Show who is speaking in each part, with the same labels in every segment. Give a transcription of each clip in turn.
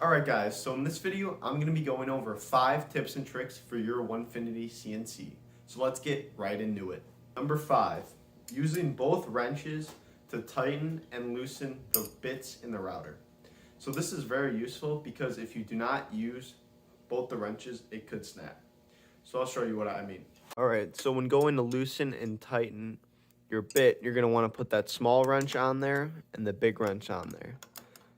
Speaker 1: Alright guys, so in this video, I'm going to be going over 5 tips and tricks for your OneFinity CNC. So let's get right into it. Number 5, using both wrenches to tighten and loosen the bits in the router. So this is very useful because if you do not use both the wrenches, it could snap. So I'll show you what I mean. Alright, so when going to loosen and tighten your bit, you're going to want to put that small wrench on there and the big wrench on there.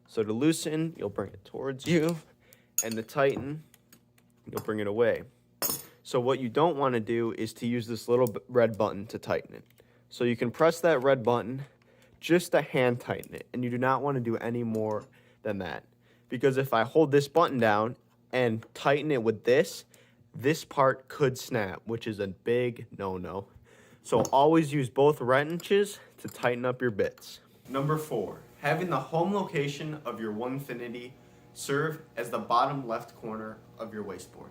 Speaker 1: So to loosen, you'll bring it towards you, and to tighten, you'll bring it away. So what you don't want to do is to use this little red button to tighten it. So you can press that red button just to hand tighten it, and you do not want to do any more than that. Because if I hold this button down and tighten it with this part could snap, which is a big no-no. So always use both wrenches to tighten up your bits. Number 4, having the home location of your OneFinity serve as the bottom left corner of your wasteboard.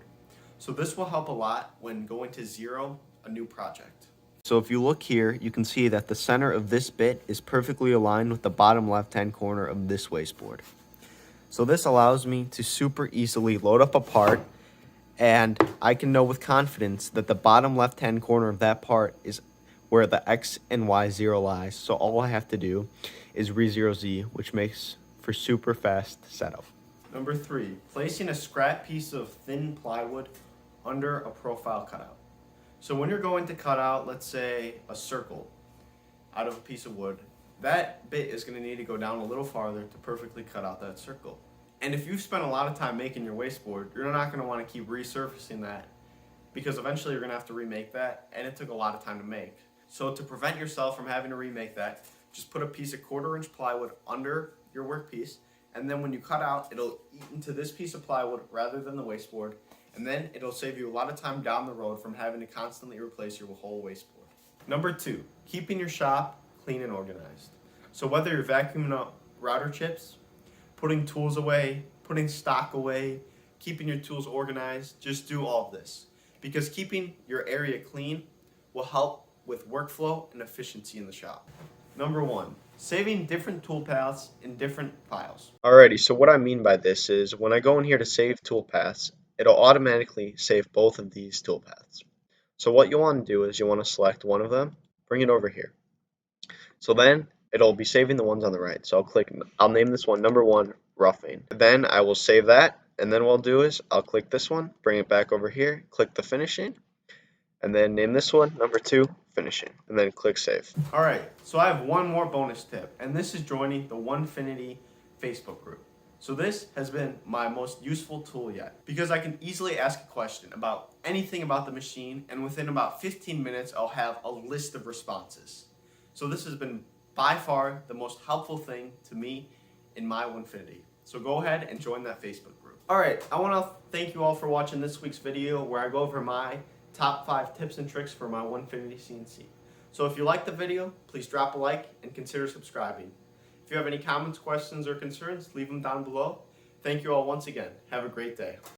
Speaker 1: So this will help a lot when going to zero a new project. So if you look here, you can see that the center of this bit is perfectly aligned with the bottom left-hand corner of this wasteboard. So this allows me to super easily load up a part, and I can know with confidence that the bottom left-hand corner of that part is where the X and Y zero lies. So all I have to do is re-0Z, which makes for super fast setup. Number 3, placing a scrap piece of thin plywood under a profile cutout. So when you're going to cut out, let's say, a circle out of a piece of wood, that bit is going to need to go down a little farther to perfectly cut out that circle. And if you've spent a lot of time making your wasteboard, you're not going to want to keep resurfacing that because eventually you're going to have to remake that, and it took a lot of time to make. So to prevent yourself from having to remake that, just put a piece of 1/4-inch plywood under your workpiece, and then when you cut out, it'll eat into this piece of plywood rather than the wasteboard, and then it'll save you a lot of time down the road from having to constantly replace your whole wasteboard. Number 2, keeping your shop clean and organized. So whether you're vacuuming up router chips, putting tools away, putting stock away, keeping your tools organized, just do all of this. Because keeping your area clean will help with workflow and efficiency in the shop. Number 1, saving different tool paths in different files. Alrighty, so what I mean by this is when I go in here to save tool paths, it'll automatically save both of these tool paths. So what you want to do is you want to select one of them, bring it over here. So then it'll be saving the ones on the right. So I'll name this one number 1, roughing. Then I will save that, and then what I'll do is I'll click this one, bring it back over here, click the finishing, and then name this one number 2, finishing, and then click save. Alright, so I have one more bonus tip, and this is joining the OneFinity Facebook group. So this has been my most useful tool yet, because I can easily ask a question about anything about the machine, and within about 15 minutes I'll have a list of responses. So this has been by far the most helpful thing to me in my OneFinity. So go ahead and join that Facebook group. Alright, I want to thank you all for watching this week's video where I go over my top 5 tips and tricks for my OneFinity CNC. So if you liked the video, please drop a like and consider subscribing. If you have any comments, questions, or concerns, leave them down below. Thank you all once again. Have a great day.